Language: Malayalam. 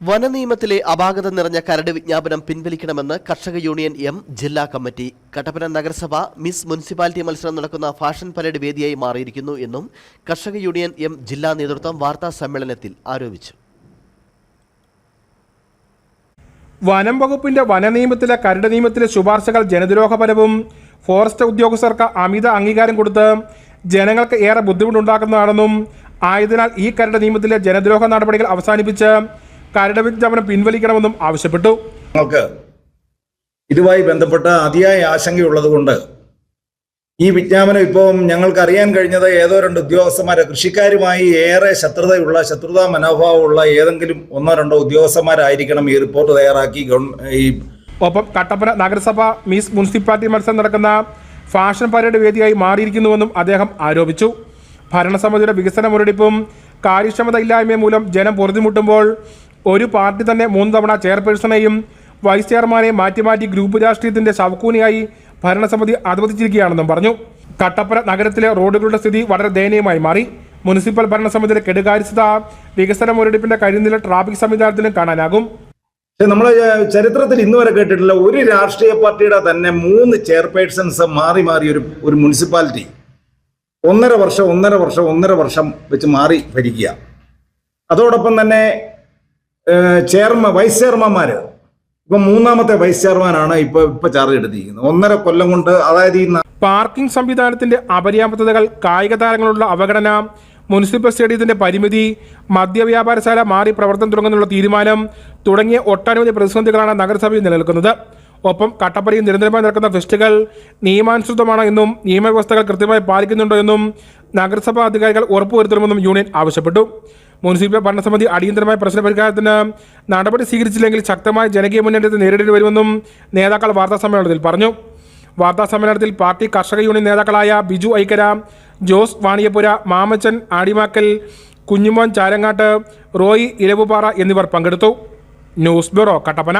വനനിയമത്തിലെ അപാകത നിറഞ്ഞ കരട് വിജ്ഞാപനം പിൻവലിക്കണമെന്ന് കർഷക യൂണിയൻ എം ജില്ലാ കമ്മിറ്റി. കട്ടപ്പന നഗരസഭ മിസ് മുനിസിപ്പാലിറ്റി മത്സരം നടക്കുന്ന ഫാഷൻ പരേഡ് വേദിയായി മാറിയിരിക്കുന്നു എന്നും കർഷക യൂണിയൻ എം ജില്ലാ നേതൃത്വം വാർത്താ സമ്മേളനത്തിൽ ആരോപിച്ചു. വനം വകുപ്പിന്റെ വനനിയമത്തിലെ കരട് നിയമത്തിലെ ശുപാർശകൾ ജനദ്രോഹപരവും ഫോറസ്റ്റ് ഉദ്യോഗസ്ഥർക്ക് അമിത അംഗീകാരം കൊടുത്ത് ജനങ്ങൾക്ക് ഏറെ ബുദ്ധിമുട്ടുണ്ടാക്കുന്നതാണെന്നും ആയതിനാൽ ഈ കരട് നിയമത്തിലെ ജനദ്രോഹ നടപടികൾ അവസാനിപ്പിച്ച് കരട് വിജ്ഞാപനം പിൻവലിക്കണമെന്നും ആവശ്യപ്പെട്ടു. ഞങ്ങൾക്ക് ഇതുമായി ബന്ധപ്പെട്ട അതിയായ ആശങ്കയുള്ളതുകൊണ്ട് ഈ വിജ്ഞാപനം ഇപ്പം ഞങ്ങൾക്ക് അറിയാൻ കഴിഞ്ഞത് ഏതോ രണ്ട് ഉദ്യോഗസ്ഥന്മാരെ കൃഷിക്കാരുമായി ഏറെ ശത്രുതാ മനോഭാവമുള്ള ഏതെങ്കിലും ഒന്നോ രണ്ടോ ഉദ്യോഗസ്ഥന്മാരായിരിക്കണം ഈ റിപ്പോർട്ട് തയ്യാറാക്കി ഒപ്പം കട്ടപ്പന നഗരസഭ മിസ് മുനിസിപ്പാലിറ്റി മത്സരം നടക്കുന്ന ഫാഷൻ പരേഡ് വേദിയായി മാറിയിരിക്കുന്നുവെന്നും അദ്ദേഹം ആരോപിച്ചു. ഭരണസമിതിയുടെ വികസന മുരടിപ്പും കാര്യക്ഷമത ഇല്ലായ്മയും മൂലം ജനം പൊറുതിമുട്ടുമ്പോൾ ഒരു പാർട്ടി തന്നെ 3 തവണ ചെയർപേഴ്സണെയും വൈസ് ചെയർമാനെയും മാറ്റി ഗ്രൂപ്പ് രാഷ്ട്രീയത്തിന്റെ ശവക്കൂനിയായി ഭരണസമിതി അനുവദിച്ചിരിക്കുകയാണെന്നും പറഞ്ഞു. കട്ടപ്പന നഗരത്തിലെ റോഡുകളുടെ സ്ഥിതി വളരെ ദയനീയമായി മാറി. മുനിസിപ്പൽ ഭരണസമിതിയുടെ കെടുകാര്യസ്ഥത വികസന മുരടിപ്പിന്റെ കരിനില ട്രാഫിക് സംവിധാനത്തിലും കാണാനാകും. നമ്മളെ ചരിത്രത്തിൽ ഇന്ന് വരെ കേട്ടിട്ടില്ല ഒരു രാഷ്ട്രീയ പാർട്ടിയുടെ തന്നെ 3 ചെയർപേഴ്സൺസ് മാറി ഒരു മുനിസിപ്പാലിറ്റി ഒന്നര വർഷം വെച്ച് മാറി ഭരിക്കുക. അതോടൊപ്പം തന്നെ വൈസ് ചെയർമാന്മാര് ഇപ്പൊ 3ാമത്തെ വൈസ് ചെയർമാനാണ് ഇപ്പൊ ചാർജ് എടുത്തിരിക്കുന്നത്. 1.5 കൊല്ലം കൊണ്ട്. അതായത് ഈ പാർക്കിംഗ് സംവിധാനത്തിന്റെ അപര്യാപ്തതകൾ, കായിക താരങ്ങളുള്ള അവഗണന, മുനിസിപ്പൽ സ്റ്റേഡിയത്തിന്റെ പരിമിതി, മദ്യവ്യാപാരശാല മാറി പ്രവർത്തനം തുടങ്ങുന്നുള്ള തീരുമാനം തുടങ്ങിയ ഒട്ടനവധി പ്രതിസന്ധികളാണ് നഗരസഭയിൽ നിലനിൽക്കുന്നത്. ഒപ്പം കട്ടപ്പനയിൽ നിരന്തരമായി നടക്കുന്ന ഫെസ്റ്റുകൾ നിയമാനുസൃതമാണോ എന്നും നിയമവ്യവസ്ഥകൾ കൃത്യമായി പാലിക്കുന്നുണ്ടോ എന്നും നഗരസഭാ അധികാരികൾ ഉറപ്പുവരുത്തണമെന്നും യൂണിയൻ ആവശ്യപ്പെട്ടു. മുനിസിപ്പൽ ഭരണസമിതി അടിയന്തരമായ പ്രശ്ന പരിഹാരത്തിന് നടപടി സ്വീകരിച്ചില്ലെങ്കിൽ ശക്തമായ ജനകീയ മുന്നേറ്റത്തെ നേരിടേണ്ടി വരുമെന്നും നേതാക്കൾ വാർത്താസമ്മേളനത്തിൽ പറഞ്ഞു. വാർത്താസമ്മേളനത്തിൽ പാർട്ടി കർഷക യൂണിയൻ നേതാക്കളായ ബിജു ഐക്കര, ജോസ് വാണിയപ്പുര, മാമച്ചൻ ആടിമാക്കൽ, കുഞ്ഞുമോൻ ചാരങ്ങാട്ട്, റോയി ഇലവുപാറ എന്നിവർ പങ്കെടുത്തു. News bureau, Kattappana.